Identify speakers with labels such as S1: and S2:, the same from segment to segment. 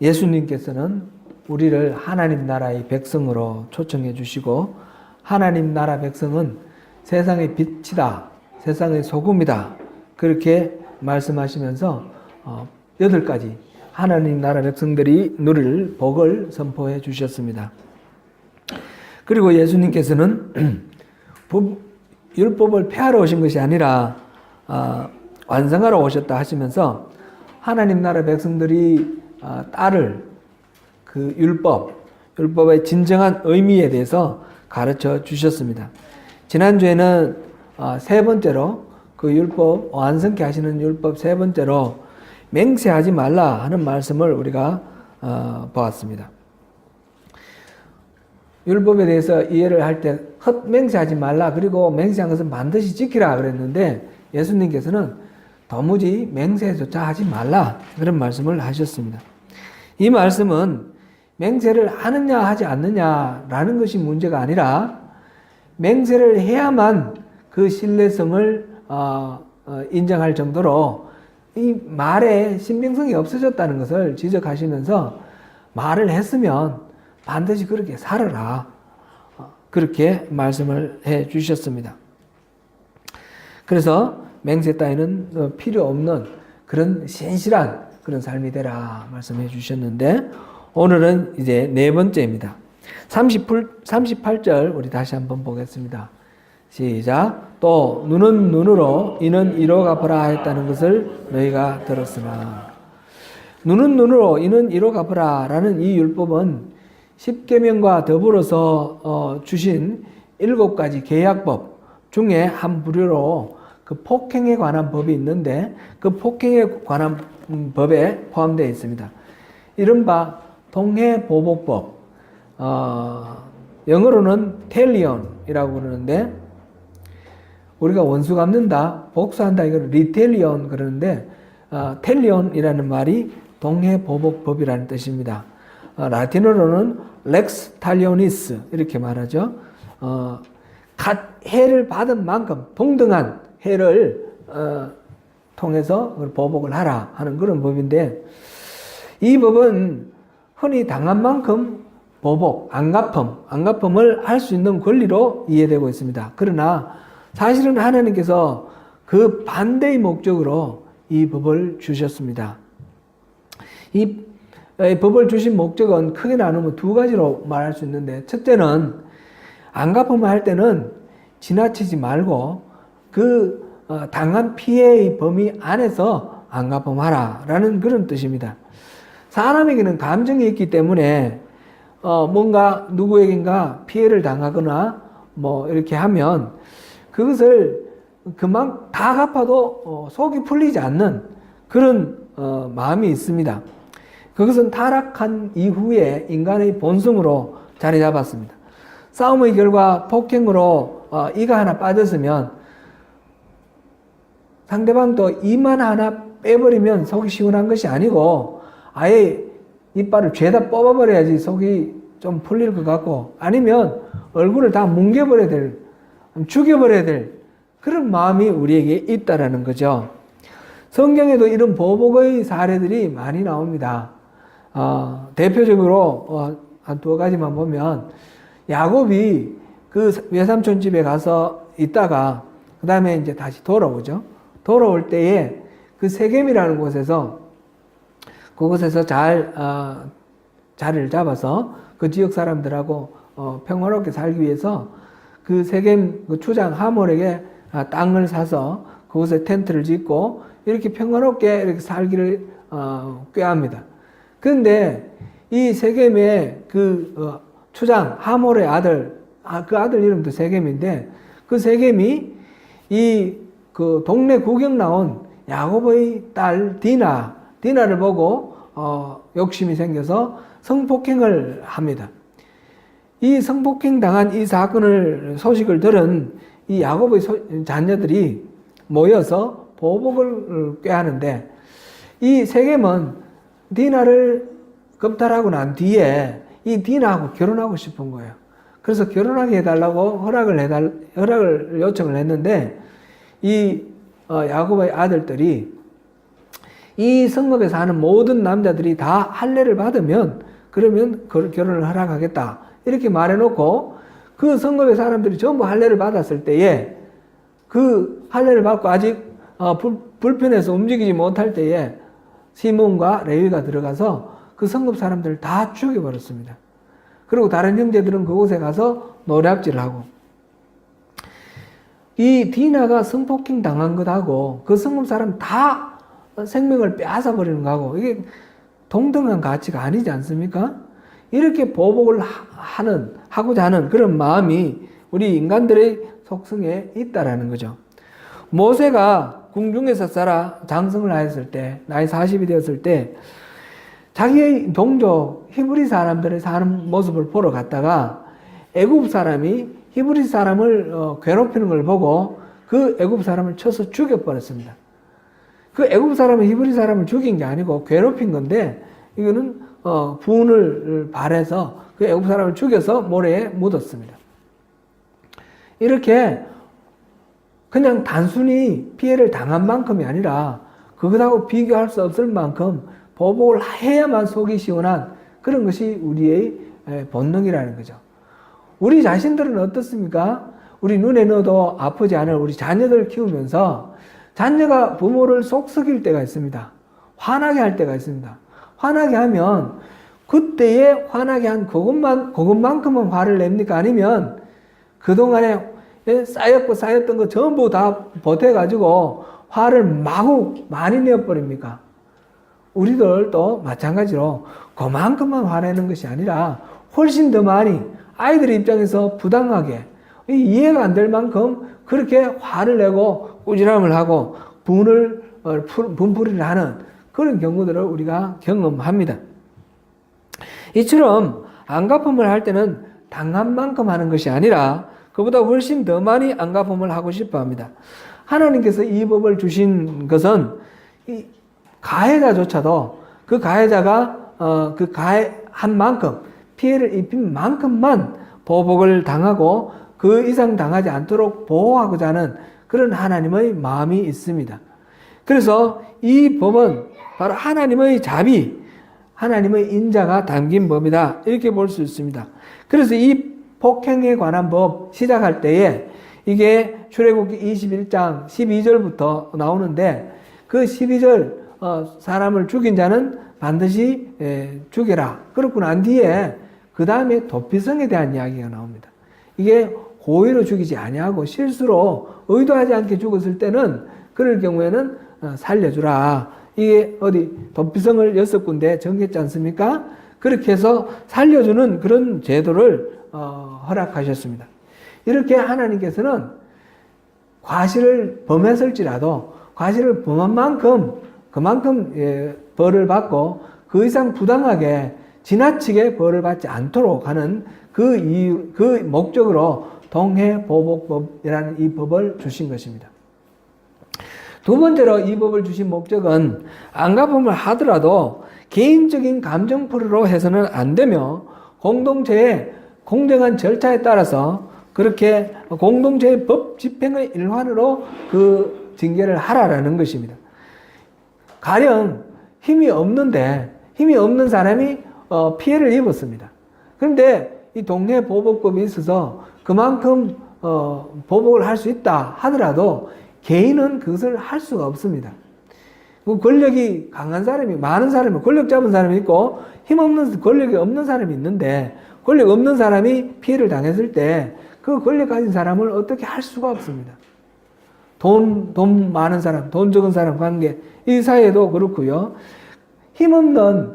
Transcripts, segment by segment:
S1: 예수님께서는 우리를 하나님 나라의 백성으로 초청해 주시고 하나님 나라 백성은 세상의 빛이다, 세상의 소금이다 그렇게 말씀하시면서 8가지 하나님 나라 백성들이 누릴 복을 선포해 주셨습니다. 그리고 예수님께서는 율법을 폐하러 오신 것이 아니라 완성하러 오셨다 하시면서 하나님 나라 백성들이 따를 그 율법의 진정한 의미에 대해서 가르쳐 주셨습니다. 지난주에는 세 번째로 그 율법, 완성케 하시는 율법 세 번째로 맹세하지 말라 하는 말씀을 우리가 보았습니다. 율법에 대해서 이해를 할 때 헛맹세하지 말라, 그리고 맹세한 것은 반드시 지키라 그랬는데 예수님께서는 도무지 맹세조차 하지 말라 그런 말씀을 하셨습니다. 이 말씀은 맹세를 하느냐 하지 않느냐라는 것이 문제가 아니라 맹세를 해야만 그 신뢰성을 인정할 정도로 이 말에 신빙성이 없어졌다는 것을 지적하시면서 말을 했으면 반드시 그렇게 살아라 그렇게 말씀을 해 주셨습니다. 그래서 맹세 따위는 필요 없는 그런 신실한 그런 삶이 되라 말씀해 주셨는데 오늘은 이제 네 번째입니다. 38절 우리 다시 한번 보겠습니다. 시작. 또 눈은 눈으로 이는 이로 갚으라 했다는 것을 너희가 들었으나 눈은 눈으로 이는 이로 갚으라 라는 이 율법은 십계명과 더불어서 주신 7가지 계약법 중에 한 부류로 그 폭행에 관한 법이 있는데 그 폭행에 관한 법에 포함되어 있습니다. 이른바 동해보복법, 영어로는 텔리온이라고 그러는데 우리가 원수 갚는다, 복수한다 이걸 리텔리온 그러는데 텔리온이라는 말이 동해보복법이라는 뜻입니다. 라틴어로는 렉스 탈리오니스 이렇게 말하죠. 해를 받은 만큼 동등한 해를 통해서 보복을 하라 하는 그런 법인데 이 법은 흔히 당한 만큼 보복, 안갚음을 할 수 있는 권리로 이해되고 있습니다. 그러나 사실은 하나님께서 그 반대의 목적으로 이 법을 주셨습니다. 이 법을 주신 목적은 크게 나누면 2가지로 말할 수 있는데 첫째는 안갚음을 할 때는 지나치지 말고 그 당한 피해의 범위 안에서 안갚음하라 라는 그런 뜻입니다. 사람에게는 감정이 있기 때문에 뭔가 누구에겐가 피해를 당하거나 뭐 이렇게 하면 그것을 그만 다 갚아도 속이 풀리지 않는 그런 마음이 있습니다. 그것은 타락한 이후에 인간의 본성으로 자리 잡았습니다. 싸움의 결과 폭행으로 이가 하나 빠졌으면 상대방도 이만 하나 빼버리면 속이 시원한 것이 아니고 아예 이빨을 죄다 뽑아버려야지 속이 좀 풀릴 것 같고 아니면 얼굴을 다 뭉개버려야 될, 죽여버려야 될 그런 마음이 우리에게 있다라는 거죠. 성경에도 이런 보복의 사례들이 많이 나옵니다. 대표적으로 한 2가지만 보면 야곱이 그 외삼촌 집에 가서 있다가 그 다음에 이제 다시 돌아오죠. 돌아올 때에 그 세겜이라는 곳에서 그곳에서 자리를 잡아서 그 지역 사람들하고 평화롭게 살기 위해서 그 세겜 그 추장 하몰에게 땅을 사서 그곳에 텐트를 짓고 이렇게 평화롭게 이렇게 살기를 꾀합니다. 그런데 이 세겜의 그 추장 하몰의 아들, 그 아들 이름도 세겜인데 그 세겜이 이 그 동네 구경 나온 야곱의 딸 디나를 보고 욕심이 생겨서 성폭행을 합니다. 이 성폭행 당한 이 소식을 들은 이 야곱의 자녀들이 모여서 보복을 꾀하는데 이 세겜은 디나를 겁탈하고 난 뒤에 이 디나하고 결혼하고 싶은 거예요. 그래서 결혼하게 해달라고 허락을 요청을 했는데 이 야곱의 아들들이 이 성읍에 사는 모든 남자들이 다 할례를 받으면 그러면 결혼을 허락하겠다. 이렇게 말해놓고 그 성읍의 사람들이 전부 할례를 받았을 때에 그 할례를 받고 아직 불편해서 움직이지 못할 때에 시몬과 레위가 들어가서 그 성읍 사람들을 다 죽여버렸습니다. 그리고 다른 형제들은 그곳에 가서 노략질을 하고, 이 디나가 성폭행 당한 것하고 그 성읍 사람 다 생명을 빼앗아 버리는 거하고 이게 동등한 가치가 아니지 않습니까? 이렇게 보복을 하고자 하는 그런 마음이 우리 인간들의 속성에 있다라는 거죠. 모세가 궁중에서 살아 장성을 하였을 때, 나이 40이 되었을 때 자기의 동족 히브리 사람들의 사는 모습을 보러 갔다가 애굽 사람이 히브리 사람을 괴롭히는 걸 보고 그 애굽 사람을 쳐서 죽여버렸습니다. 그 애굽 사람은 히브리 사람을 죽인 게 아니고 괴롭힌 건데, 이거는 분을 발해서 그 애굽 사람을 죽여서 모래에 묻었습니다. 이렇게 그냥 단순히 피해를 당한 만큼이 아니라 그것하고 비교할 수 없을 만큼 보복을 해야만 속이 시원한 그런 것이 우리의 본능이라는 거죠. 우리 자신들은 어떻습니까? 우리 눈에 넣어도 아프지 않을 우리 자녀들을 키우면서 자녀가 부모를 속썩일 때가 있습니다. 화나게 할 때가 있습니다. 화나게 하면 그때에 화나게 한 그것만큼은 화를 냅니까? 아니면 그동안에 쌓였던 거 전부 다 보태가지고 화를 마구 많이 내어버립니까? 우리들도 마찬가지로 그만큼만 화내는 것이 아니라 훨씬 더 많이 아이들 입장에서 부당하게 이해가 안 될 만큼 그렇게 화를 내고 꾸지람을 하고 분풀이를 하는 그런 경우들을 우리가 경험합니다. 이처럼 안갚음을 할 때는 당한 만큼 하는 것이 아니라 그보다 훨씬 더 많이 안갚음을 하고 싶어 합니다. 하나님께서 이 법을 주신 것은 이 가해자조차도 그 가해자가 그 가해한 만큼 피해를 입힌 만큼만 보복을 당하고 그 이상 당하지 않도록 보호하고자 하는 그런 하나님의 마음이 있습니다. 그래서 이 법은 바로 하나님의 자비, 하나님의 인자가 담긴 법이다. 이렇게 볼 수 있습니다. 그래서 이 폭행에 관한 법 시작할 때에 이게 출애굽기 21장 12절부터 나오는데 그 12절 사람을 죽인 자는 반드시 죽여라. 그렇고 난 뒤에 그 다음에 도피성에 대한 이야기가 나옵니다. 이게 고의로 죽이지 아니하고 실수로 의도하지 않게 죽었을 때는 그럴 경우에는 살려주라. 이게 도피성을 6군데 정했지 않습니까? 그렇게 해서 살려주는 그런 제도를 허락하셨습니다. 이렇게 하나님께서는 과실을 범했을지라도 과실을 범한 만큼 그만큼 벌을 받고 그 이상 부당하게 지나치게 벌을 받지 않도록 하는 그 목적으로 동해보복법이라는 이 법을 주신 것입니다. 두 번째로 이 법을 주신 목적은 안갚음을 하더라도 개인적인 감정 풀이로 해서는 안 되며 공동체의 공정한 절차에 따라서 그렇게 공동체의 법 집행의 일환으로 그 징계를 하라라는 것입니다. 가령 힘이 없는 사람이 피해를 입었습니다. 그런데 이 동해보복법이 있어서 그만큼 보복을 할 수 있다 하더라도 개인은 그것을 할 수가 없습니다. 권력이 강한 사람이, 많은 사람이, 권력 잡은 사람이 있고 힘없는, 권력이 없는 사람이 있는데 권력 없는 사람이 피해를 당했을 때 그 권력 가진 사람을 어떻게 할 수가 없습니다. 돈 많은 사람, 돈 적은 사람 관계, 이 사회도 그렇고요. 힘없는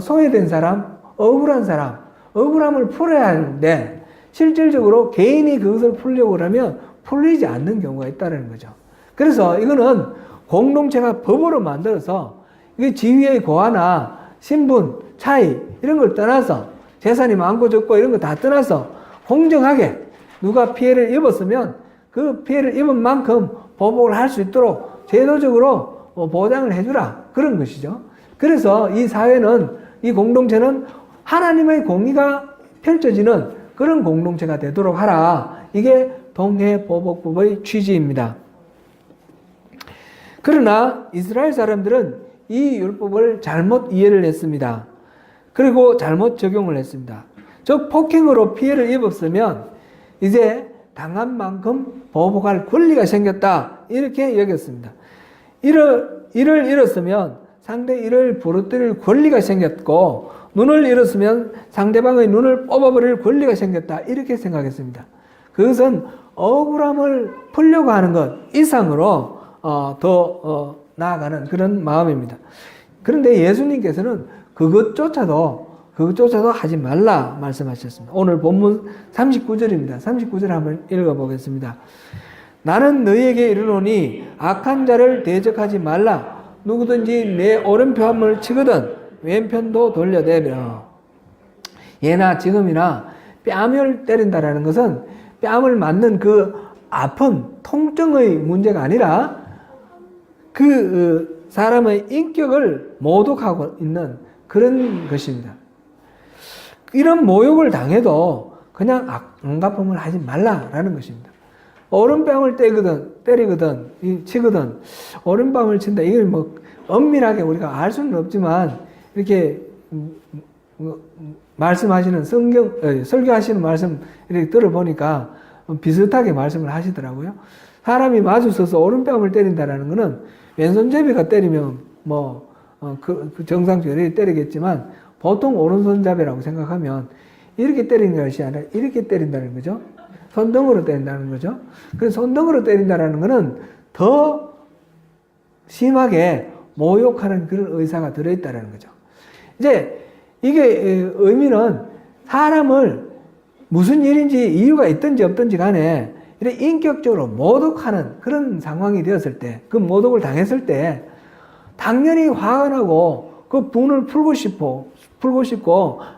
S1: 소외된 사람, 억울한 사람, 억울함을 풀어야 하는데 실질적으로 개인이 그것을 풀려고 그러면 풀리지 않는 경우가 있다는 거죠. 그래서 이거는 공동체가 법으로 만들어서 이게 지위의 고하나 신분, 차이 이런 걸 떠나서 재산이 많고 적고 이런 거 다 떠나서 공정하게 누가 피해를 입었으면 그 피해를 입은 만큼 보복을 할 수 있도록 제도적으로 보장을 해주라 그런 것이죠. 그래서 이 사회는, 이 공동체는 하나님의 공의가 펼쳐지는 그런 공동체가 되도록 하라. 이게 동해보복법의 취지입니다. 그러나 이스라엘 사람들은 이 율법을 잘못 이해를 했습니다. 그리고 잘못 적용을 했습니다. 즉 폭행으로 피해를 입었으면 이제 당한 만큼 보복할 권리가 생겼다, 이렇게 여겼습니다. 이를 잃었으면 상대 이를 부러뜨릴 권리가 생겼고, 눈을 잃었으면 상대방의 눈을 뽑아버릴 권리가 생겼다, 이렇게 생각했습니다. 그것은 억울함을 풀려고 하는 것 이상으로 더 나아가는 그런 마음입니다. 그런데 예수님께서는 그것조차도 하지 말라 말씀하셨습니다. 오늘 본문 39절입니다. 39절 한번 읽어보겠습니다. 나는 너희에게 이르노니 악한 자를 대적하지 말라. 누구든지 내 오른편을 치거든 왼편도 돌려대며. 예나 지금이나 뺨을 때린다라는 것은 뺨을 맞는 그 아픈 통증의 문제가 아니라 그 사람의 인격을 모독하고 있는 그런 것입니다. 이런 모욕을 당해도 그냥 안갚음을 하지 말라라는 것입니다. 오른뺨을 때리거든, 치거든, 오른뺨을 친다. 이걸 뭐 엄밀하게 우리가 알 수는 없지만 이렇게 말씀하시는 설교하시는 말씀 이렇게 들어보니까 비슷하게 말씀을 하시더라고요. 사람이 마주 서서 오른뺨을 때린다라는 것은 왼손잡이가 때리면 그 정상적으로 이렇게 때리겠지만 보통 오른손잡이라고 생각하면 이렇게 때리는 것이 아니라 이렇게 때린다는 거죠. 손등으로 때린다는 거죠. 그래서 손등으로 때린다는 것은 더 심하게 모욕하는 그런 의사가 들어있다는 거죠. 이제 이게 의미는 사람을 무슨 일인지 이유가 있든지 없든지 간에 이렇게 인격적으로 모독하는 그런 상황이 되었을 때, 그 모독을 당했을 때 당연히 화가 나고 그 분을 풀고 싶고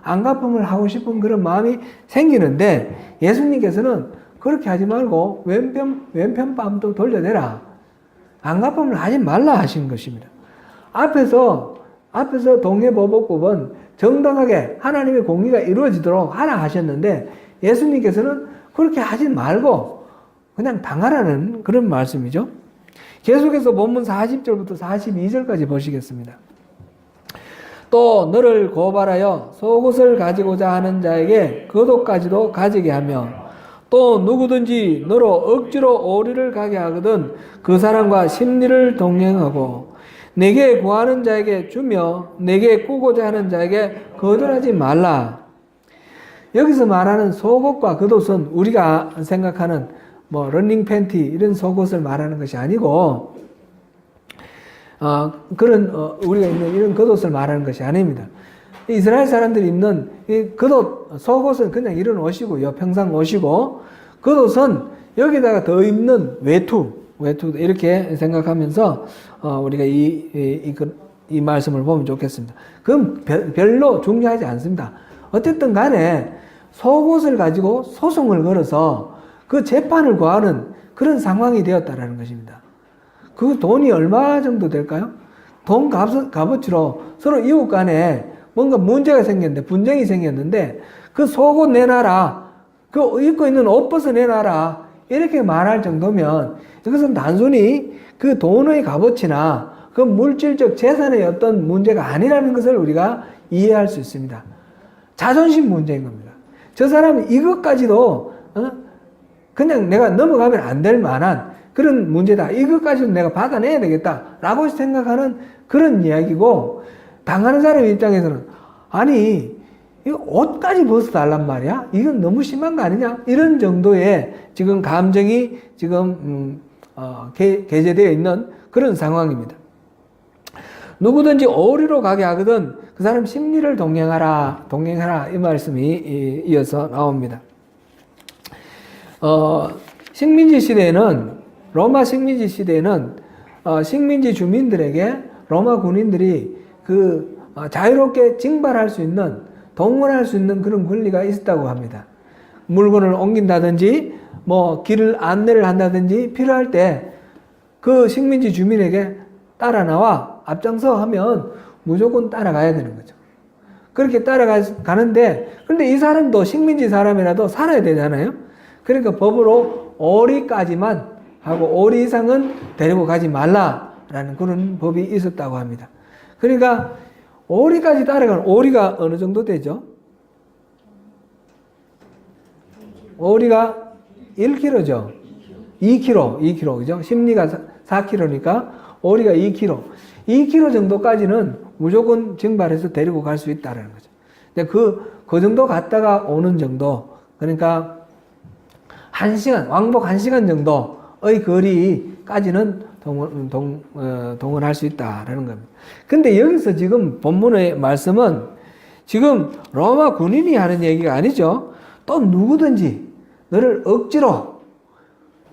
S1: 안갚음을 하고 싶은 그런 마음이 생기는데, 예수님께서는 그렇게 하지 말고 왼편 뺨도 돌려내라, 안갚음을 하지 말라 하신 것입니다. 앞에서 동해보복법은 정당하게 하나님의 공의가 이루어지도록 하라 하셨는데, 예수님께서는 그렇게 하지 말고 그냥 당하라는 그런 말씀이죠. 계속해서 본문 40절부터 42절까지 보시겠습니다. 또 너를 고발하여 속옷을 가지고자 하는 자에게 겉옷까지도 가지게 하며, 또 누구든지 너로 억지로 오리를 가게 하거든 그 사람과 심리를 동행하고, 내게 구하는 자에게 주며 내게 꾸고자 하는 자에게 거절하지 말라. 여기서 말하는 속옷과 겉옷은 우리가 생각하는 러닝 팬티 이런 속옷을 말하는 것이 아니고, 우리가 입는 이런 겉옷을 말하는 것이 아닙니다. 이스라엘 사람들이 입는 이 겉옷, 속옷은 그냥 이런 옷이고요. 평상 옷이고, 겉옷은 여기다가 더 입는 외투 이렇게 생각하면서 우리가 이 말씀을 보면 좋겠습니다. 그건 별로 중요하지 않습니다. 어쨌든 간에 속옷을 가지고 소송을 걸어서 그 재판을 구하는 그런 상황이 되었다라는 것입니다. 그 돈이 얼마 정도 될까요? 돈 값어치로 서로 이웃 간에 뭔가 문제가 생겼는데, 분쟁이 생겼는데, 그 속옷 내놔라, 그 입고 있는 옷 벗어내놔라, 이렇게 말할 정도면 이것은 단순히 그 돈의 값어치나 그 물질적 재산의 어떤 문제가 아니라는 것을 우리가 이해할 수 있습니다. 자존심 문제인 겁니다. 저 사람은 이것까지도 그냥 내가 넘어가면 안 될 만한 그런 문제다, 이것까지도 내가 받아내야 되겠다라고 생각하는 그런 이야기고, 당하는 사람 입장에서는 아니 이거 옷까지 벗어달란 말이야? 이건 너무 심한 거 아니냐? 이런 정도의 지금 감정이 지금 게재되어 있는 그런 상황입니다. 누구든지 오리로 가게 하거든 그 사람 심리를 동행하라 이 말씀이 이어서 나옵니다. 로마 식민지 시대에는 식민지 주민들에게 로마 군인들이 자유롭게 징발할 수 있는, 동원할 수 있는 그런 권리가 있었다고 합니다. 물건을 옮긴다든지 길을 안내를 한다든지 필요할 때 그 식민지 주민에게 따라 나와 앞장서 하면 무조건 따라가야 되는 거죠. 그렇게 따라가는데, 그런데 이 사람도 식민지 사람이라도 살아야 되잖아요. 그러니까 법으로 오리까지만 하고 오리 이상은 데리고 가지 말라라는 그런 법이 있었다고 합니다. 그러니까 오리까지 따라가는, 오리가 어느 정도 되죠? 오리가 1kg죠. 2kg, 그죠? 심리가 4kg니까 오리가 2kg. 2kg 정도까지는 무조건 증발해서 데리고 갈 수 있다는 거죠. 근데 그 정도 갔다가 오는 정도, 그러니까 1시간, 왕복 1시간 정도의 거리까지는 동원할 수 있다라는 겁니다. 근데 여기서 지금 본문의 말씀은 지금 로마 군인이 하는 얘기가 아니죠. 또 누구든지 너를 억지로,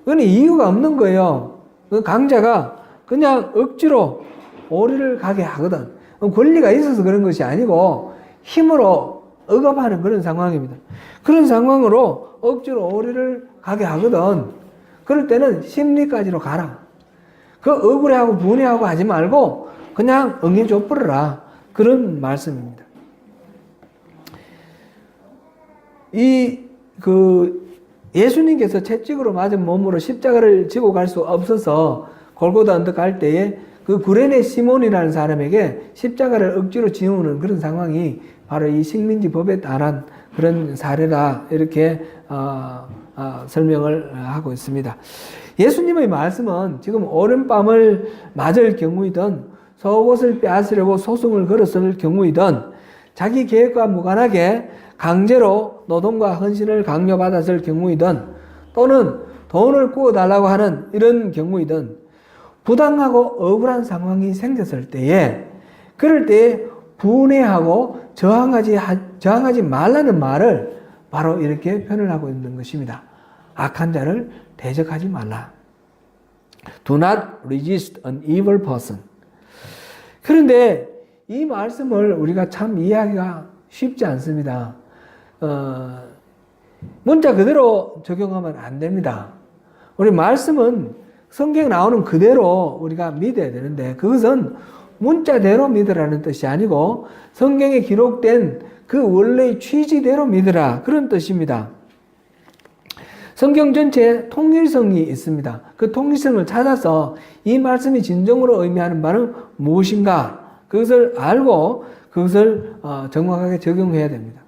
S1: 그건 이유가 없는 거예요. 그 강자가 그냥 억지로 오리를 가게 하거든. 권리가 있어서 그런 것이 아니고 힘으로 억압하는 그런 상황입니다. 그런 상황으로 억지로 오리를 가게 하거든. 그럴 때는 심리까지로 가라. 그 억울해하고 분해하고 하지 말고 그냥 응해줘 버려라. 그런 말씀입니다. 예수님께서 채찍으로 맞은 몸으로 십자가를 지고 갈 수 없어서 골고다 언덕 갈 때에 그 구레네 시몬이라는 사람에게 십자가를 억지로 지우는 그런 상황이 바로 이 식민지 법에 따른 그런 사례다. 이렇게 설명을 하고 있습니다. 예수님의 말씀은 지금 오른뺨을 맞을 경우이든 속옷을 빼앗으려고 소송을 걸었을 경우이든 자기 계획과 무관하게 강제로 노동과 헌신을 강요받았을 경우이든 또는 돈을 구워달라고 하는 이런 경우이든 부당하고 억울한 상황이 생겼을 때에 그럴 때에 분해하고 저항하지 말라는 말을 바로 이렇게 표현을 하고 있는 것입니다. 악한 자를 대적하지 말라. Do not resist an evil person. 그런데 이 말씀을 우리가 참 이해하기가 쉽지 않습니다. 문자 그대로 적용하면 안 됩니다. 우리 말씀은 성경에 나오는 그대로 우리가 믿어야 되는데 그것은 문자대로 믿으라는 뜻이 아니고 성경에 기록된 그 원래의 취지대로 믿으라 그런 뜻입니다. 성경 전체에 통일성이 있습니다. 그 통일성을 찾아서 이 말씀이 진정으로 의미하는 바는 무엇인가 그것을 알고 그것을 정확하게 적용해야 됩니다.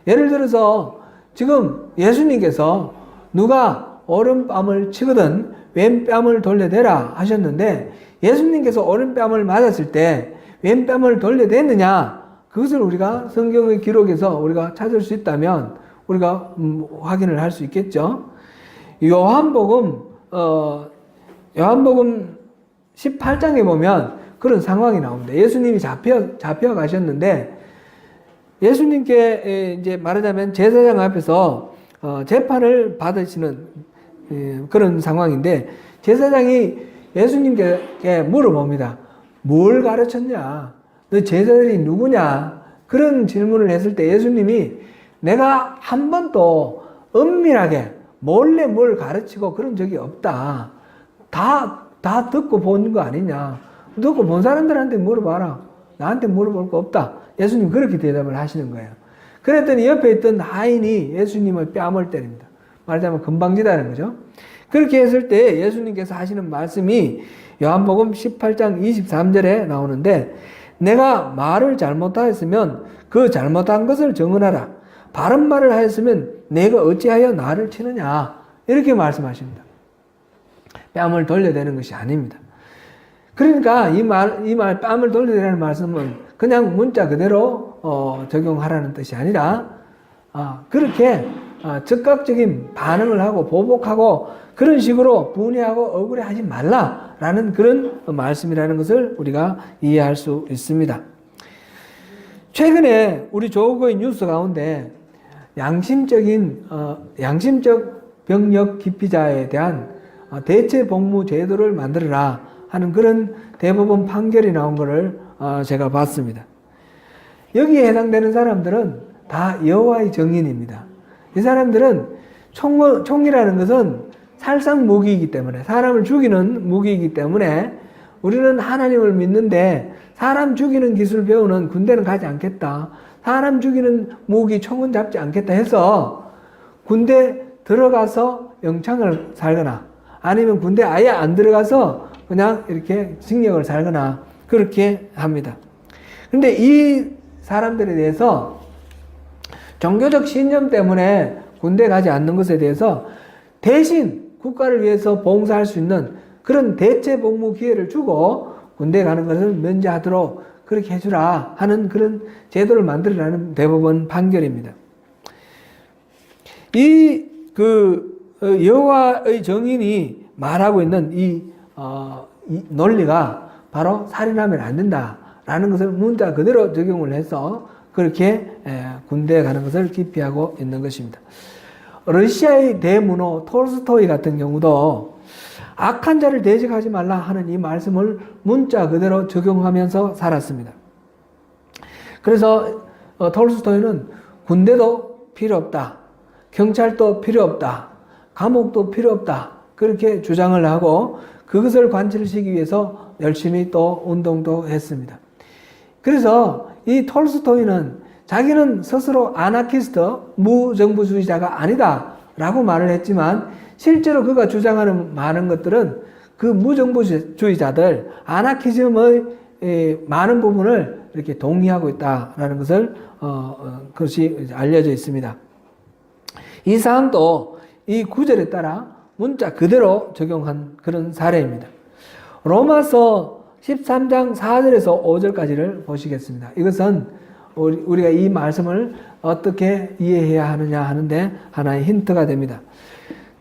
S1: 예를 들어서 지금 예수님께서 누가 오른뺨을 치거든 왼뺨을 돌려대라 하셨는데 예수님께서 오른뺨을 맞았을 때 왼뺨을 돌려댔느냐 그것을 우리가 성경의 기록에서 우리가 찾을 수 있다면 우리가 확인을 할 수 있겠죠. 요한복음 18장에 보면 그런 상황이 나옵니다. 예수님이 잡혀 가셨는데 예수님께 이제 말하자면 제사장 앞에서 재판을 받으시는 그런 상황인데 제사장이 예수님께 물어봅니다. 뭘 가르쳤냐? 너 제자들이 누구냐? 그런 질문을 했을 때 예수님이 내가 한 번도 은밀하게 몰래 뭘 가르치고 그런 적이 없다. 다 듣고 본 거 아니냐? 듣고 본 사람들한테 물어봐라. 나한테 물어볼 거 없다. 예수님 그렇게 대답을 하시는 거예요. 그랬더니 옆에 있던 하인이 예수님의 뺨을 때립니다. 말하자면 금방지다는 거죠. 그렇게 했을 때 예수님께서 하시는 말씀이 요한복음 18장 23절에 나오는데 내가 말을 잘못하였으면 그 잘못한 것을 정언하라. 바른 말을 하였으면 내가 어찌하여 나를 치느냐. 이렇게 말씀하십니다. 뺨을 돌려대는 것이 아닙니다. 그러니까 이 말 뺨을 돌려대라는 말씀은 그냥 문자 그대로 적용하라는 뜻이 아니라 그렇게 즉각적인 반응을 하고 보복하고 그런 식으로 분해하고 억울해하지 말라라는 그런 말씀이라는 것을 우리가 이해할 수 있습니다. 최근에 우리 조국의 뉴스 가운데 양심적 병력 기피자에 대한 대체 복무 제도를 만들어라 하는 그런 대법원 판결이 나온 것을 제가 봤습니다. 여기에 해당되는 사람들은 다 여호와의 증인입니다. 이 사람들은 총이라는 것은 살상 무기이기 때문에 사람을 죽이는 무기이기 때문에 우리는 하나님을 믿는데 사람 죽이는 기술 배우는 군대는 가지 않겠다. 사람 죽이는 무기 총은 잡지 않겠다 해서 군대 들어가서 영창을 살거나 아니면 군대 아예 안 들어가서 그냥 이렇게 징역을 살거나 그렇게 합니다. 근데 이 사람들에 대해서 종교적 신념 때문에 군대 가지 않는 것에 대해서 대신 국가를 위해서 봉사할 수 있는 그런 대체 복무 기회를 주고 군대 가는 것을 면제하도록 그렇게 해주라 하는 그런 제도를 만들어라는 대법원 판결입니다. 이 여호와의 정인이 말하고 있는 이 논리가 바로 살인하면 안 된다라는 것을 문자 그대로 적용을 해서 그렇게 군대에 가는 것을 기피하고 있는 것입니다. 러시아의 대문호 톨스토이 같은 경우도 악한 자를 대적하지 말라 하는 이 말씀을 문자 그대로 적용하면서 살았습니다. 그래서 톨스토이는 군대도 필요 없다, 경찰도 필요 없다, 감옥도 필요 없다 그렇게 주장을 하고 그것을 관철시키기 위해서 열심히 또 운동도 했습니다. 그래서 이 톨스토이는 자기는 스스로 아나키스트, 무정부주의자가 아니다 라고 말을 했지만 실제로 그가 주장하는 많은 것들은 그 무정부주의자들, 아나키즘의 많은 부분을 이렇게 동의하고 있다라는 것을 그것이 알려져 있습니다. 이 사항도 이 구절에 따라 문자 그대로 적용한 그런 사례입니다. 로마서 13장 4절에서 5절까지를 보시겠습니다. 이것은 우리가 이 말씀을 어떻게 이해해야 하느냐 하는데 하나의 힌트가 됩니다.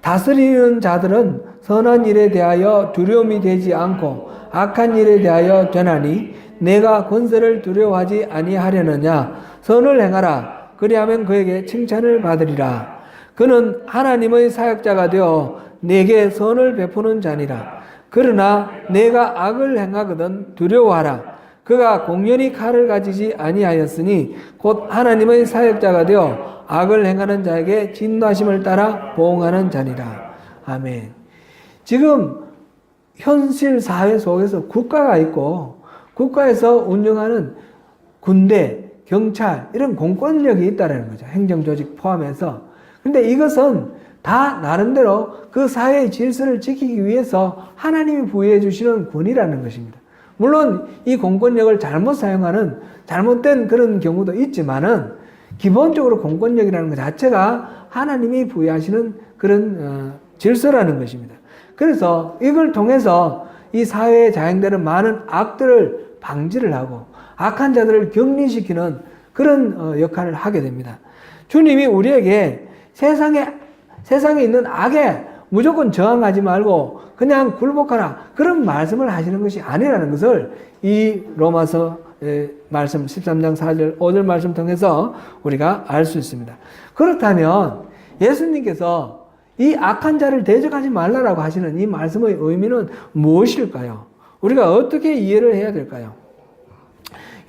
S1: 다스리는 자들은 선한 일에 대하여 두려움이 되지 않고 악한 일에 대하여 되나니 내가 권세를 두려워하지 아니하려느냐. 선을 행하라. 그리하면 그에게 칭찬을 받으리라. 그는 하나님의 사역자가 되어 내게 선을 베푸는 자니라. 그러나 내가 악을 행하거든 두려워하라. 그가 공연히 칼을 가지지 아니하였으니 곧 하나님의 사역자가 되어 악을 행하는 자에게 진노하심을 따라 보응하는 자니라. 아멘. 지금 현실 사회 속에서 국가가 있고 국가에서 운영하는 군대, 경찰 이런 공권력이 있다는 거죠. 행정조직 포함해서. 근데 이것은 다 나름대로 그 사회의 질서를 지키기 위해서 하나님이 부여해 주시는 권위라는 것입니다. 물론 이 공권력을 잘못 사용하는 잘못된 그런 경우도 있지만은 기본적으로 공권력이라는 것 자체가 하나님이 부여하시는 그런 질서라는 것입니다. 그래서 이걸 통해서 이 사회에 자행되는 많은 악들을 방지를 하고 악한 자들을 격리시키는 그런 역할을 하게 됩니다. 주님이 우리에게 세상에 있는 악에 무조건 저항하지 말고 그냥 굴복하라 그런 말씀을 하시는 것이 아니라는 것을 이 로마서 말씀 13장 4절 5절 말씀 통해서 우리가 알 수 있습니다. 그렇다면 예수님께서 이 악한 자를 대적하지 말라라고 하시는 이 말씀의 의미는 무엇일까요? 우리가 어떻게 이해를 해야 될까요?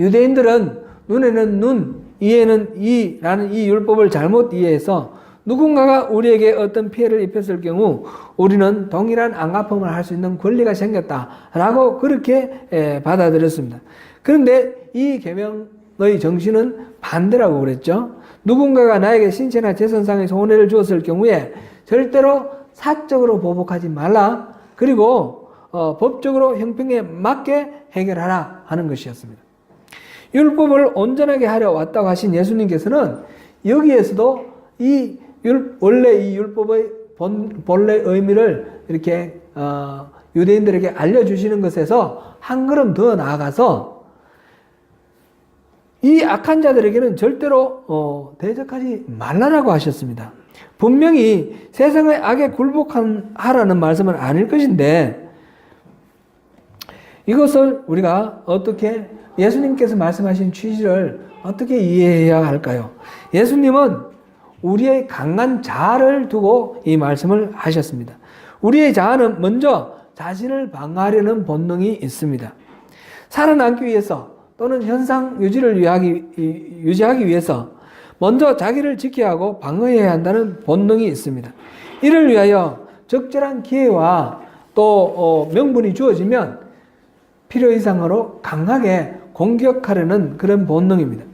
S1: 유대인들은 눈에는 눈, 이에는 이라는 이 율법을 잘못 이해해서 누군가가 우리에게 어떤 피해를 입혔을 경우 우리는 동일한 안갚음을 할 수 있는 권리가 생겼다라고 그렇게 받아들였습니다. 그런데 이 계명의 정신은 반대라고 그랬죠. 누군가가 나에게 신체나 재산상의 손해를 주었을 경우에 절대로 사적으로 보복하지 말라. 그리고 법적으로 형평에 맞게 해결하라 하는 것이었습니다. 율법을 온전하게 하려 왔다고 하신 예수님께서는 여기에서도 원래 이 율법의 본래 의미를 이렇게 유대인들에게 알려주시는 것에서 한 걸음 더 나아가서 이 악한 자들에게는 절대로 대적하지 말라라고 하셨습니다. 분명히 세상의 악에 굴복하라는 말씀은 아닐 것인데 이것을 우리가 어떻게 예수님께서 말씀하신 취지를 어떻게 이해해야 할까요? 예수님은 우리의 강한 자아를 두고 이 말씀을 하셨습니다. 우리의 자아는 먼저 자신을 방어하려는 본능이 있습니다. 살아남기 위해서 또는 현상 유지를 유지하기 위해서 먼저 자기를 지켜야 하고 방어해야 한다는 본능이 있습니다. 이를 위하여 적절한 기회와 또 명분이 주어지면 필요 이상으로 강하게 공격하려는 그런 본능입니다.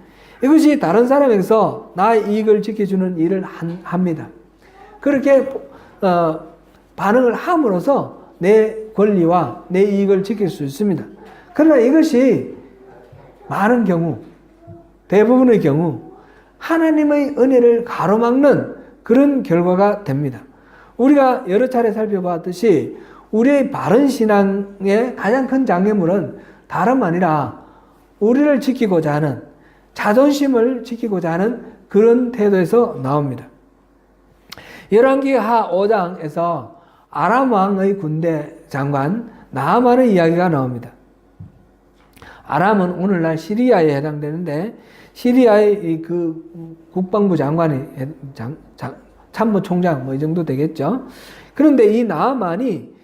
S1: 이것이 다른 사람에게서 나의 이익을 지켜주는 일을 합니다. 그렇게 반응을 함으로써 내 권리와 내 이익을 지킬 수 있습니다. 그러나 이것이 많은 경우, 대부분의 경우 하나님의 은혜를 가로막는 그런 결과가 됩니다. 우리가 여러 차례 살펴봤듯이 우리의 바른 신앙의 가장 큰 장애물은 다름 아니라 우리를 지키고자 하는, 자존심을 지키고자 하는 그런 태도에서 나옵니다. 열왕기하 5장에서 아람 왕의 군대 장관 나아만의 이야기가 나옵니다. 아람은 오늘날 시리아에 해당되는데, 시리아의 그 국방부 장관이 참모총장 뭐 이 정도 되겠죠. 그런데 이 나아만이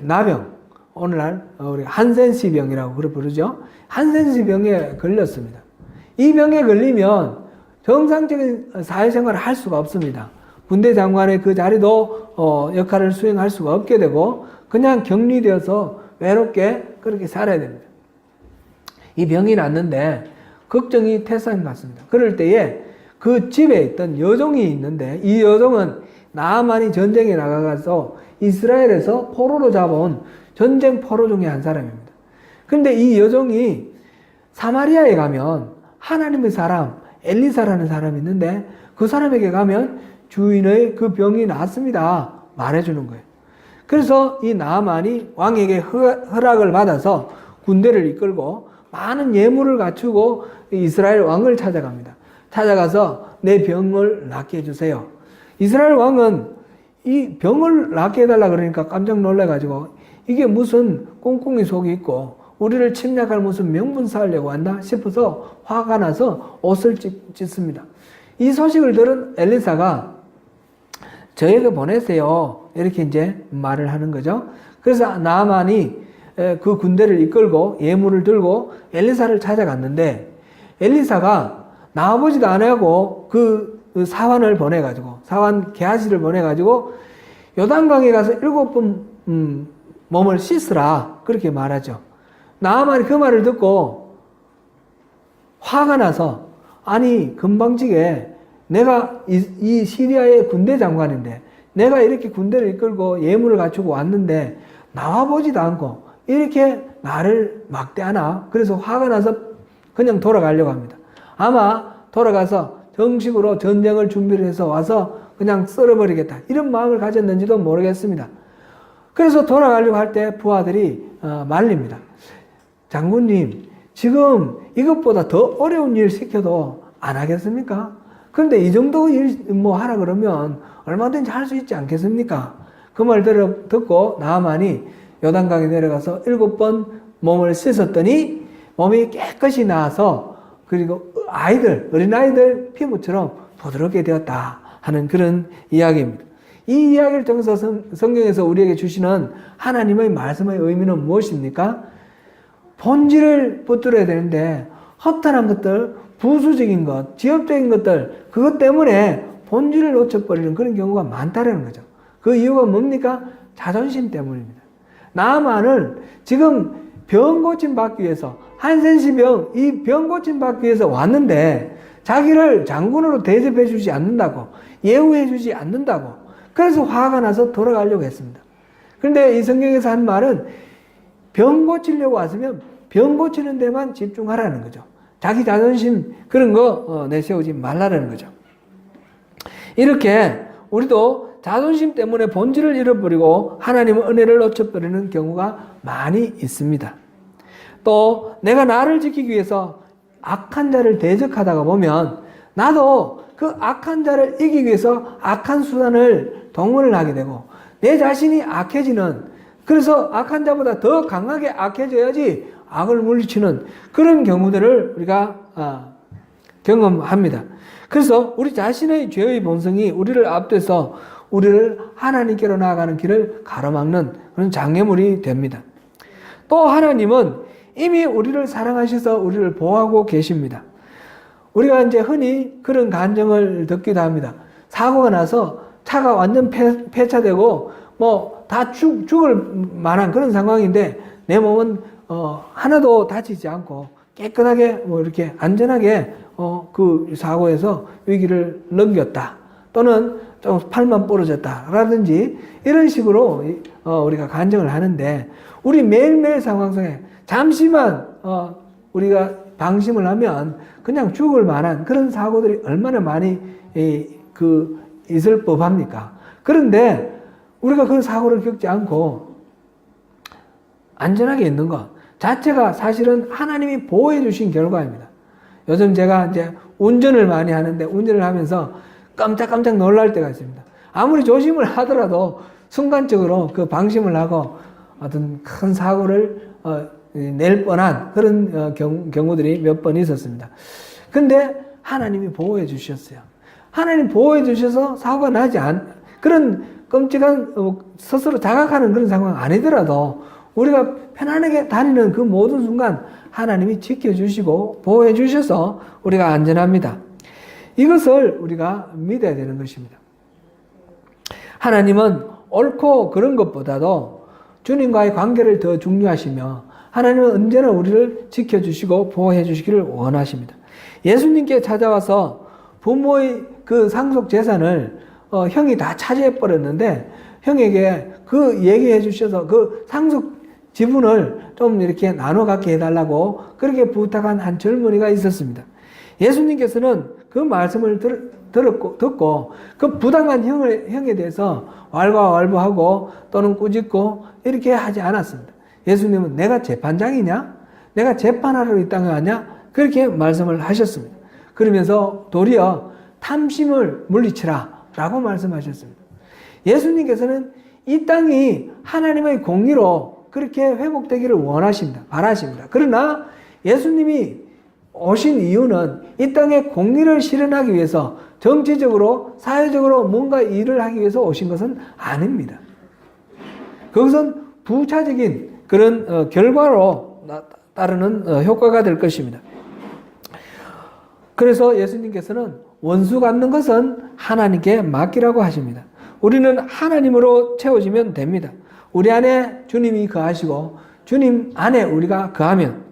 S1: 나병, 오늘날 우리 한센시병이라고 부르죠. 한센시병에 걸렸습니다. 이 병에 걸리면 정상적인 사회생활을 할 수가 없습니다. 군대 장관의 그 자리도 역할을 수행할 수가 없게 되고 그냥 격리되어서 외롭게 그렇게 살아야 됩니다. 이 병이 났는데 걱정이 태산 같습니다. 그럴 때에 그 집에 있던 여종이 있는데, 이 여종은 나아만이 전쟁에 나가서 이스라엘에서 포로로 잡아온 전쟁 포로 중에 한 사람입니다. 그런데 이 여종이 사마리아에 가면 하나님의 사람 엘리사라는 사람이 있는데, 그 사람에게 가면 주인의 그 병이 낫습니다 말해주는 거예요. 그래서 이 나아만이 왕에게 허락을 받아서 군대를 이끌고 많은 예물을 갖추고 이스라엘 왕을 찾아갑니다. 찾아가서 내 병을 낫게 해주세요. 이스라엘 왕은 이 병을 낫게 해달라 그러니까 깜짝 놀라가지고 이게 무슨 꽁꽁이 속이 있고 우리를 침략할 무슨 명분 쌓으려고 한다 싶어서 화가 나서 옷을 찢습니다. 이 소식을 들은 엘리사가 저에게 보내세요. 이렇게 이제 말을 하는 거죠. 그래서 나아만이 그 군대를 이끌고 예물을 들고 엘리사를 찾아갔는데, 엘리사가 나와보지도 않고 그 사환을 보내가지고, 사환 게하시를 보내가지고 요단강에 가서 7번 몸을 씻으라 그렇게 말하죠. 나아만이 그 말을 듣고 화가 나서, 아니 금방지게 내가 이 시리아의 군대 장관인데 내가 이렇게 군대를 이끌고 예물을 갖추고 왔는데 나와보지도 않고 이렇게 나를 막대하나? 그래서 화가 나서 그냥 돌아가려고 합니다. 아마 돌아가서 정식으로 전쟁을 준비를 해서 와서 그냥 썰어버리겠다 이런 마음을 가졌는지도 모르겠습니다. 그래서 돌아가려고 할 때 부하들이 말립니다. 장군님, 지금 이것보다 더 어려운 일 시켜도 안 하겠습니까? 그런데 이 정도 일 뭐 하라 그러면 얼마든지 할 수 있지 않겠습니까? 그 말 듣고 나아만이 요단강에 내려가서 7번 몸을 씻었더니 몸이 깨끗이 나아서, 그리고 어린아이들 피부처럼 부드럽게 되었다 하는 그런 이야기입니다. 이 이야기를 통해서 성경에서 우리에게 주시는 하나님의 말씀의 의미는 무엇입니까? 본질을 붙들어야 되는데 허탄한 것들, 부수적인 것, 지엽적인 것들, 그것 때문에 본질을 놓쳐버리는 그런 경우가 많다는 거죠. 그 이유가 뭡니까? 자존심 때문입니다. 나아만은 지금 병 고침 받기 위해서, 한센시병, 이 병 고침 받기 위해서 왔는데 자기를 장군으로 대접해 주지 않는다고, 예우해 주지 않는다고, 그래서 화가 나서 돌아가려고 했습니다. 그런데 이 성경에서 한 말은 병 고치려고 왔으면 병 고치는 데만 집중하라는 거죠. 자기 자존심 그런 거 내세우지 말라는 거죠. 이렇게 우리도 자존심 때문에 본질을 잃어버리고 하나님의 은혜를 놓쳐버리는 경우가 많이 있습니다. 또 내가 나를 지키기 위해서 악한 자를 대적하다가 보면 나도 그 악한 자를 이기기 위해서 악한 수단을 동원을 하게 되고 내 자신이 악해지는, 그래서 악한 자보다 더 강하게 악해져야지 악을 물리치는 그런 경우들을 우리가 경험합니다. 그래서 우리 자신의 죄의 본성이 우리를 앞대서 우리를 하나님께로 나아가는 길을 가로막는 그런 장애물이 됩니다. 또 하나님은 이미 우리를 사랑하셔서 우리를 보호하고 계십니다. 우리가 이제 흔히 그런 간증을 듣기도 합니다. 사고가 나서 차가 완전 폐차되고 뭐 다 죽을 만한 그런 상황인데 내 몸은 하나도 다치지 않고 깨끗하게 뭐 이렇게 안전하게 그 사고에서 위기를 넘겼다. 또는 좀 팔만 부러졌다라든지 이런 식으로 우리가 간증을 하는데, 우리 매일매일 상황 속에 잠시만 우리가 방심을 하면 그냥 죽을 만한 그런 사고들이 얼마나 많이 있을 법합니까? 그런데 우리가 그 사고를 겪지 않고 안전하게 있는 것 자체가 사실은 하나님이 보호해 주신 결과입니다. 요즘 제가 이제 운전을 많이 하는데 운전을 하면서 깜짝깜짝 놀랄 때가 있습니다. 아무리 조심을 하더라도 순간적으로 그 방심을 하고 어떤 큰 사고를 낼 뻔한 그런 경우들이 몇 번 있었습니다. 근데 하나님이 보호해 주셨어요. 하나님 보호해 주셔서 사고가 나지 그런 끔찍한 스스로 자각하는 그런 상황 아니더라도 우리가 편안하게 다니는 그 모든 순간 하나님이 지켜주시고 보호해 주셔서 우리가 안전합니다. 이것을 우리가 믿어야 되는 것입니다. 하나님은 옳고 그런 것보다도 주님과의 관계를 더 중요하시며 하나님은 언제나 우리를 지켜주시고 보호해 주시기를 원하십니다. 예수님께 찾아와서 부모의 그 상속 재산을 형이 다 차지해 버렸는데 형에게 그 얘기해 주셔서 그 상속 지분을 좀 이렇게 나눠 갖게 해달라고 그렇게 부탁한 한 젊은이가 있었습니다. 예수님께서는 그 말씀을 듣고 그 부당한 형에 대해서 왈가왈부하고 또는 꾸짖고 이렇게 하지 않았습니다. 예수님은 내가 재판장이냐? 내가 재판하러 이 땅에 왔냐? 그렇게 말씀을 하셨습니다. 그러면서 도리어 탐심을 물리치라 라고 말씀하셨습니다. 예수님께서는 이 땅이 하나님의 공의로 그렇게 회복되기를 원하십니다. 바라십니다. 그러나 예수님이 오신 이유는 이 땅에 공의를 실현하기 위해서 정치적으로 사회적으로 뭔가 일을 하기 위해서 오신 것은 아닙니다. 그것은 부차적인 그런 결과로 따르는 효과가 될 것입니다. 그래서 예수님께서는 원수 갚는 것은 하나님께 맡기라고 하십니다. 우리는 하나님으로 채워지면 됩니다. 우리 안에 주님이 거하시고 주님 안에 우리가 거하면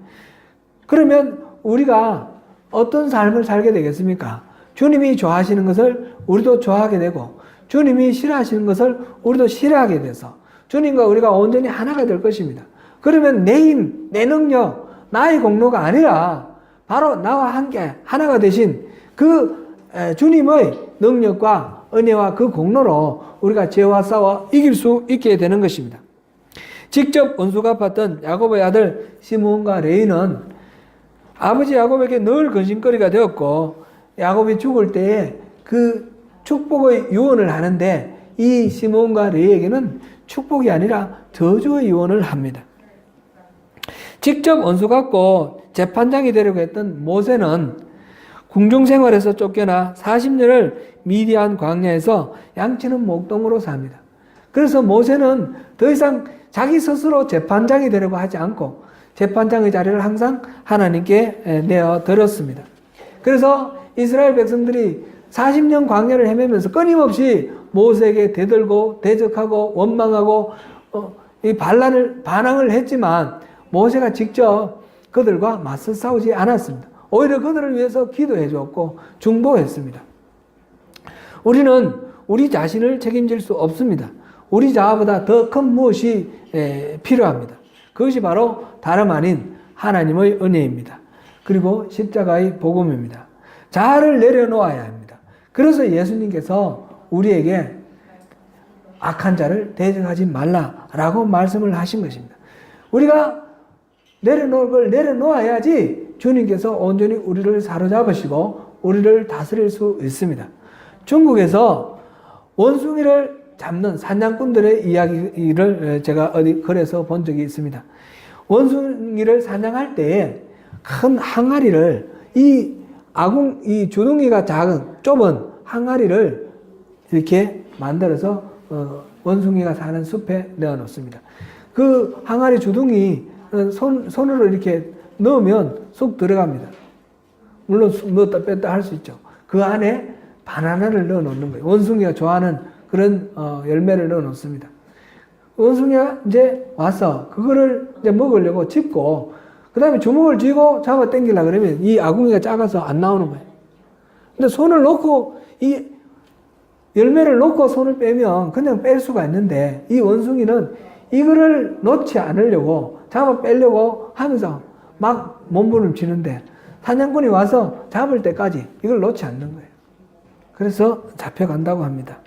S1: 그러면 우리가 어떤 삶을 살게 되겠습니까? 주님이 좋아하시는 것을 우리도 좋아하게 되고 주님이 싫어하시는 것을 우리도 싫어하게 돼서 주님과 우리가 온전히 하나가 될 것입니다. 그러면 내 힘, 내 능력, 나의 공로가 아니라 바로 나와 함께 하나가 되신 그 주님의 능력과 은혜와 그 공로로 우리가 죄와 싸워 이길 수 있게 되는 것입니다. 직접 원수 갚았던 야곱의 아들 시므온과 레위는 아버지 야곱에게 늘 근심거리가 되었고 야곱이 죽을 때에 그 축복의 유언을 하는데 이 시므온과 레위에게는 축복이 아니라 저주의 유언을 합니다. 직접 원수 갚고 재판장이 되려고 했던 모세는 궁중생활에서 쫓겨나 40년을 미디안 광야에서 양치는 목동으로 삽니다. 그래서 모세는 더 이상 자기 스스로 재판장이 되려고 하지 않고 재판장의 자리를 항상 하나님께 내어드렸습니다. 그래서 이스라엘 백성들이 40년 광야를 헤매면서 끊임없이 모세에게 대들고 대적하고 원망하고 이 반항을 했지만 모세가 직접 그들과 맞서 싸우지 않았습니다. 오히려 그들을 위해서 기도해 주었고 중보했습니다. 우리는 우리 자신을 책임질 수 없습니다. 우리 자아보다 더 큰 무엇이 필요합니다. 그것이 바로 다름 아닌 하나님의 은혜입니다. 그리고 십자가의 복음입니다. 자아를 내려놓아야 합니다. 그래서 예수님께서 우리에게 악한 자를 대적하지 말라라고 말씀을 하신 것입니다. 우리가 내려놓을 걸 내려놓아야지 주님께서 온전히 우리를 사로잡으시고 우리를 다스릴 수 있습니다. 중국에서 원숭이를 잡는 사냥꾼들의 이야기를 제가 어디 글에서 본 적이 있습니다. 원숭이를 사냥할 때에 큰 항아리를 이 주둥이가 작은 좁은 항아리를 이렇게 만들어서 원숭이가 사는 숲에 넣어 놓습니다. 그 항아리 주둥이 손으로 이렇게 넣으면 쏙 들어갑니다. 물론 넣었다 뺐다 할 수 있죠. 그 안에 바나나를 넣어 놓는 거예요. 원숭이가 좋아하는 그런 열매를 넣어 놓습니다. 원숭이가 이제 와서 그거를 이제 먹으려고 짚고 그 다음에 주먹을 쥐고 잡아 당기려고 그러면 이 아궁이가 작아서 안 나오는 거예요. 근데 손을 놓고 이 열매를 놓고 손을 빼면 그냥 뺄 수가 있는데 이 원숭이는 이거를 놓지 않으려고 잡아 빼려고 하면서 막 몸부림치는데 사냥꾼이 와서 잡을 때까지 이걸 놓지 않는 거예요. 그래서 잡혀간다고 합니다.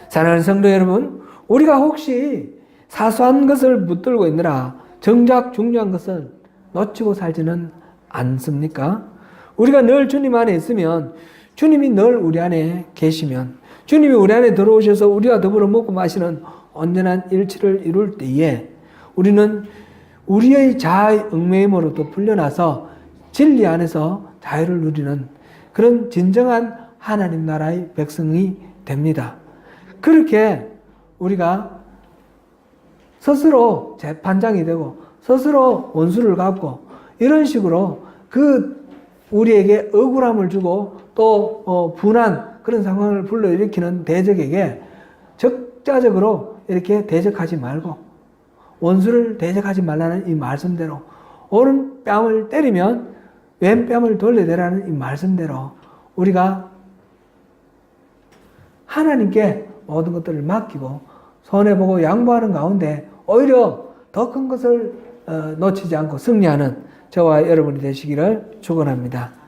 S1: 사랑하는 성도 여러분, 우리가 혹시 사소한 것을 붙들고 있느라 정작 중요한 것을 놓치고 살지는 않습니까? 우리가 늘 주님 안에 있으면, 주님이 늘 우리 안에 계시면, 주님이 우리 안에 들어오셔서 우리와 더불어 먹고 마시는 온전한 일치를 이룰 때에 우리는 우리의 자아의 얽매임으로부터 풀려나서 진리 안에서 자유를 누리는 그런 진정한 하나님 나라의 백성이 됩니다. 그렇게 우리가 스스로 재판장이 되고 스스로 원수를 갚고 이런 식으로 그 우리에게 억울함을 주고 또 분한 그런 상황을 불러일으키는 대적에게 적자적으로 이렇게 대적하지 말고 원수를 대적하지 말라는 이 말씀대로 오른 뺨을 때리면 왼 뺨을 돌려대라는 이 말씀대로 우리가 하나님께 모든 것들을 맡기고 손해보고 양보하는 가운데 오히려 더 큰 것을 놓치지 않고 승리하는 저와 여러분이 되시기를 축원합니다.